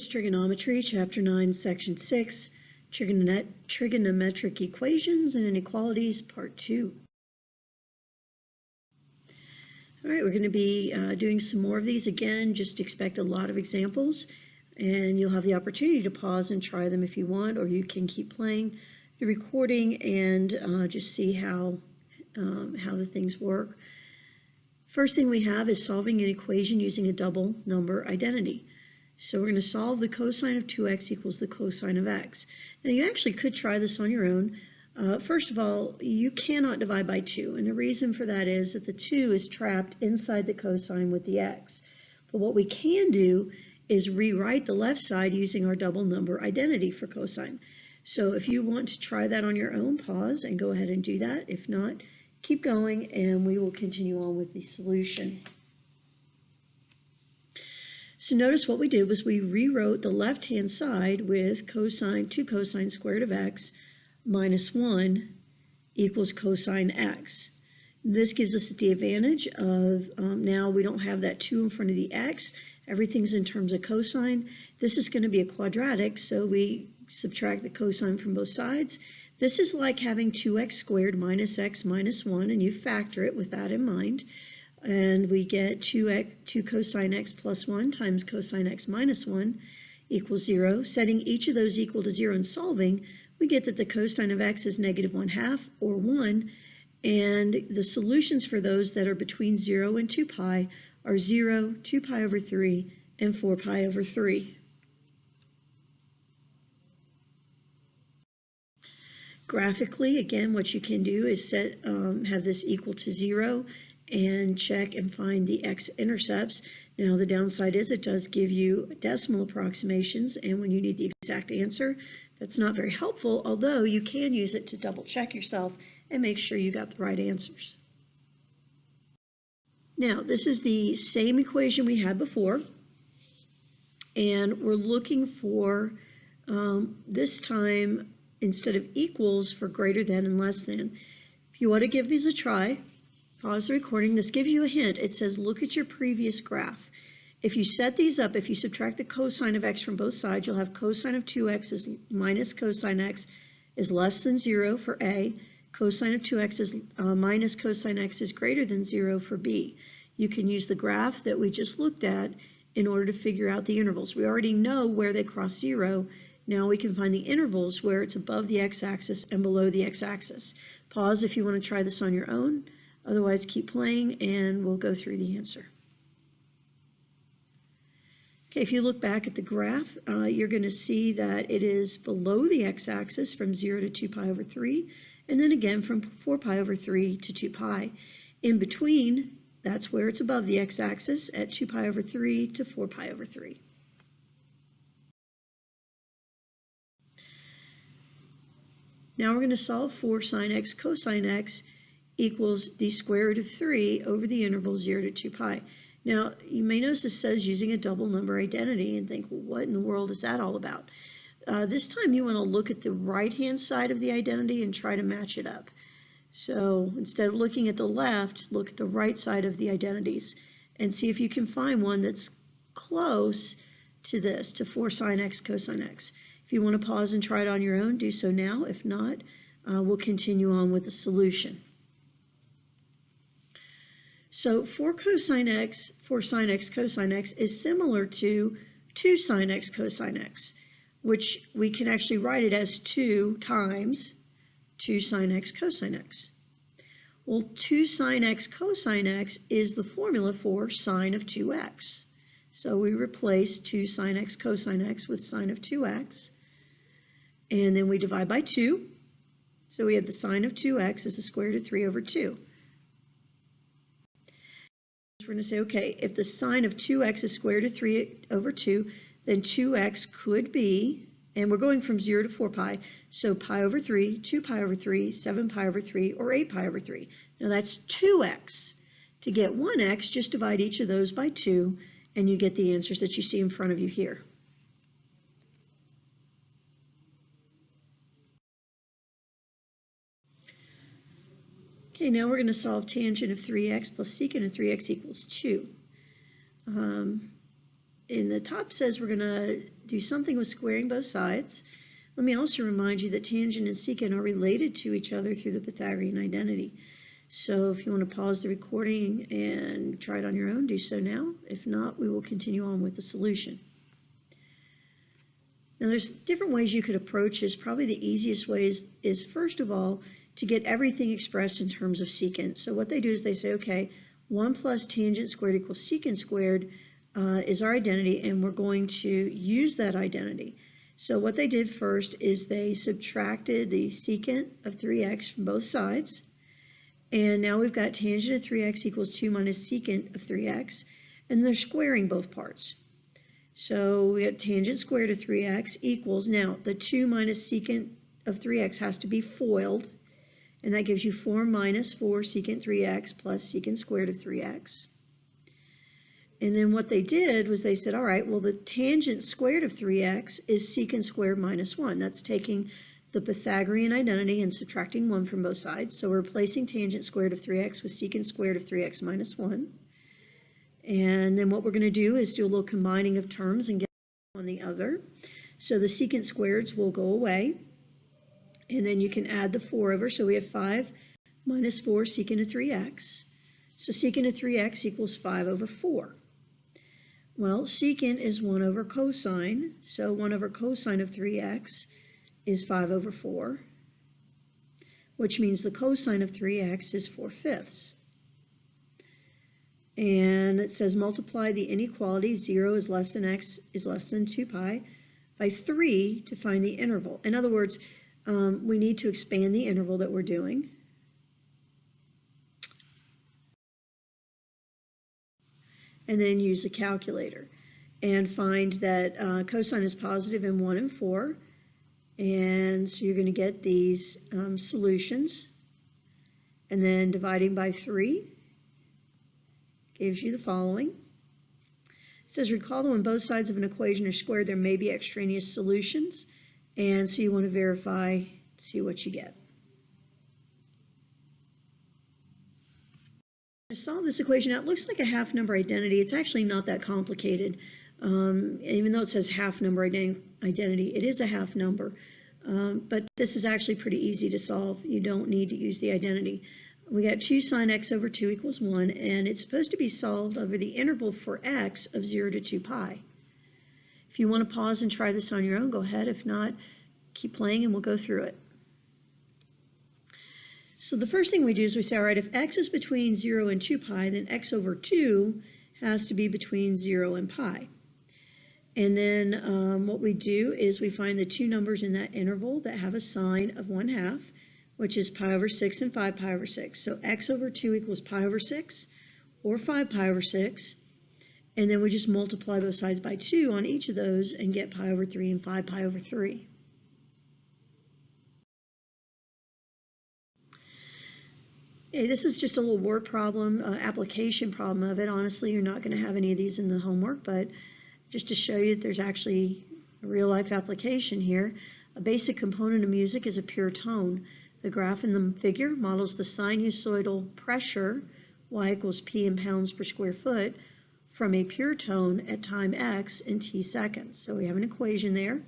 It's Trigonometry, Chapter 9, Section 6, Trigonometric Equations and Inequalities, Part 2. All right, we're going to be doing some more of these. Again, just expect a lot of examples, and you'll have the opportunity to pause and try them if you want, or you can keep playing the recording and just see how the things work. First thing we have is solving an equation using a double number identity. So we're going to solve the cosine of 2x equals the cosine of x. Now you actually could try this on your own. First of all, you cannot divide by 2, and the reason for that is that the 2 is trapped inside the cosine with the x. But what we can do is rewrite the left side using our double number identity for cosine. So if you want to try that on your own, pause and go ahead and do that. If not, keep going and we will continue on with the solution. So notice what we did was we rewrote the left-hand side with 2 cosine squared of x minus 1 equals cosine x. This gives us the advantage of now we don't have that 2 in front of the x. Everything's in terms of cosine. This is going to be a quadratic, so we subtract the cosine from both sides. This is like having 2x squared minus x minus 1, and you factor it with that in mind. And we get 2 cosine x plus 1 times cosine x minus 1 equals 0. Setting each of those equal to 0 and solving, we get that the cosine of x is negative 1/2 or 1. And the solutions for those that are between 0 and 2 pi are 0, 2 pi over 3, and 4 pi over 3. Graphically, again, what you can do is have this equal to 0 and check and find the x-intercepts. Now the downside is it does give you decimal approximations, and when you need the exact answer, that's not very helpful, although you can use it to double check yourself and make sure you got the right answers. Now this is the same equation we had before, and we're looking for this time instead of equals for greater than and less than. If you want to give these a try, pause the recording. This gives you a hint. It says look at your previous graph. If you set these up, if you subtract the cosine of x from both sides, you'll have cosine of 2x is minus cosine x is less than 0 for A. Cosine of 2x is minus cosine x is greater than 0 for B. You can use the graph that we just looked at in order to figure out the intervals. We already know where they cross 0. Now we can find the intervals where it's above the x-axis and below the x-axis. Pause if you want to try this on your own. Otherwise, keep playing and we'll go through the answer. Okay, if you look back at the graph, you're going to see that it is below the x-axis from 0 to 2 pi over 3, and then again from 4 pi over 3 to 2 pi. In between, that's where it's above the x-axis at 2 pi over 3 to 4 pi over 3. Now we're going to solve for sine x cosine x equals the square root of 3 over the interval 0 to 2 pi. Now, you may notice it says using a double number identity and think, well, what in the world is that all about? This time you want to look at the right-hand side of the identity and try to match it up. So instead of looking at the left, look at the right side of the identities and see if you can find one that's close to this, to 4 sine x cosine x. If you want to pause and try it on your own, do so now. If not, we'll continue on with the solution. So 4 sine x cosine x is similar to 2 sine x cosine x, which we can actually write it as 2 times 2 sine x cosine x. Well, 2 sine x cosine x is the formula for sine of 2x. So we replace 2 sine x cosine x with sine of 2x, and then we divide by 2. So we have the sine of 2x is the square root of 3 over 2. We're going to say, okay, if the sine of 2x is square root of 3 over 2, then 2x could be, and we're going from 0 to 4 pi, so pi over 3, 2 pi over 3, 7 pi over 3, or 8 pi over 3. Now that's 2x. To get 1x, just divide each of those by 2, and you get the answers that you see in front of you here. Okay, now we're going to solve tangent of 3x plus secant of 3x equals 2. in the top says we're going to do something with squaring both sides. Let me also remind you that tangent and secant are related to each other through the Pythagorean identity. So if you want to pause the recording and try it on your own, do so now. If not, we will continue on with the solution. Now there's different ways you could approach this. Probably the easiest way is first of all to get everything expressed in terms of secant. So what they do is they say, okay, 1 plus tangent squared equals secant squared is our identity, and we're going to use that identity. So what they did first is they subtracted the secant of 3x from both sides. And now we've got tangent of 3x equals 2 minus secant of 3x. And they're squaring both parts. So we have tangent squared of 3x equals, now the 2 minus secant of 3x has to be FOILed. And that gives you 4 minus 4 secant 3x plus secant squared of 3x. And then what they did was they said, all right, well, the tangent squared of 3x is secant squared minus 1. That's taking the Pythagorean identity and subtracting 1 from both sides. So we're replacing tangent squared of 3x with secant squared of 3x minus 1. And then what we're going to do is do a little combining of terms and get on the other. So the secant squareds will go away. And then you can add the 4 over. So we have 5 minus 4 secant of 3x. So secant of 3x equals 5 over 4. Well, secant is 1 over cosine, so 1 over cosine of 3x is 5 over 4, which means the cosine of 3x is 4/5. And it says multiply the inequality, 0 is less than x is less than 2 pi, by 3 to find the interval. In other words, we need to expand the interval that we're doing. And then use a calculator and find that cosine is positive in 1 and 4. And so you're going to get these solutions. And then dividing by 3 gives you the following. It says, recall that when both sides of an equation are squared, there may be extraneous solutions. And so you want to verify, see what you get. To solve this equation, now it looks like a half number identity. It's actually not that complicated. Even though it says half number identity, it is a half number. But this is actually pretty easy to solve. You don't need to use the identity. We got 2 sine x over 2 equals 1, and it's supposed to be solved over the interval for x of 0 to 2 pi. If you want to pause and try this on your own, go ahead. If not, keep playing and we'll go through it. So the first thing we do is we say, all right, if x is between 0 and 2 pi, then x over 2 has to be between 0 and pi. And then what we do is we find the two numbers in that interval that have a sign of 1/2, which is pi over 6 and 5 pi over 6. So x over 2 equals pi over 6 or 5 pi over 6. And then we just multiply both sides by 2 on each of those and get pi over 3 and 5 pi over 3. Okay, this is just a little word problem, application problem of it. Honestly, you're not going to have any of these in the homework, but just to show you that there's actually a real-life application here. A basic component of music is a pure tone. The graph in the figure models the sinusoidal pressure, y equals p in pounds per square foot, from a pure tone at time x in t seconds. So we have an equation there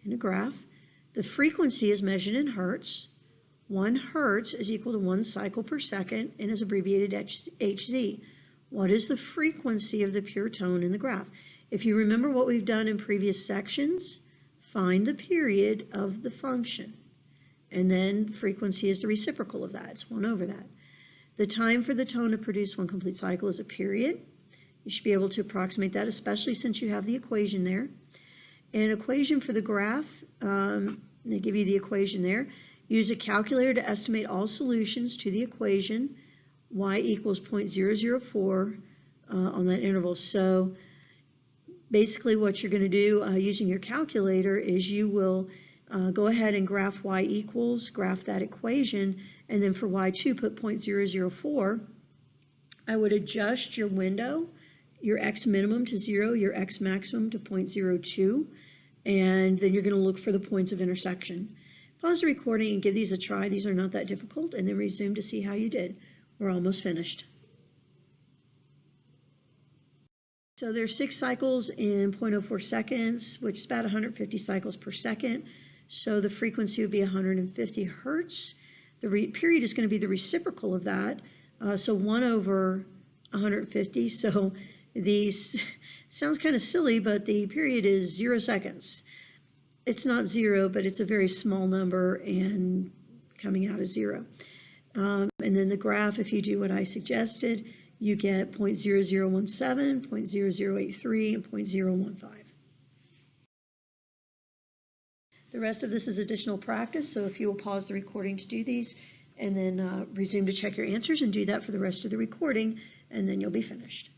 in a graph. The frequency is measured in hertz. 1 hertz is equal to 1 cycle per second and is abbreviated Hz. What is the frequency of the pure tone in the graph? If you remember what we've done in previous sections, find the period of the function. And then frequency is the reciprocal of that. It's 1 over that. The time for the tone to produce 1 complete cycle is a period. You should be able to approximate that, especially since you have the equation there. An equation for the graph, they give you the equation there. Use a calculator to estimate all solutions to the equation y equals 0.004 on that interval. So basically what you're going to do using your calculator is you will go ahead and graph y equals, graph that equation, and then for y2 put 0.004. I would adjust your window, your x minimum to 0, your x maximum to 0.02, and then you're going to look for the points of intersection. Pause the recording and give these a try. These are not that difficult, and then resume to see how you did. We're almost finished. So there's 6 cycles in 0.04 seconds, which is about 150 cycles per second. So the frequency would be 150 hertz. The period is going to be the reciprocal of that, so 1 over 150. So these sounds kind of silly, but the period is 0 seconds. It's not 0, but it's a very small number and coming out as 0. And then the graph, if you do what I suggested, you get 0.0017, 0.0083, and 0.015. The rest of this is additional practice, so if you will pause the recording to do these, and then resume to check your answers and do that for the rest of the recording, and then you'll be finished.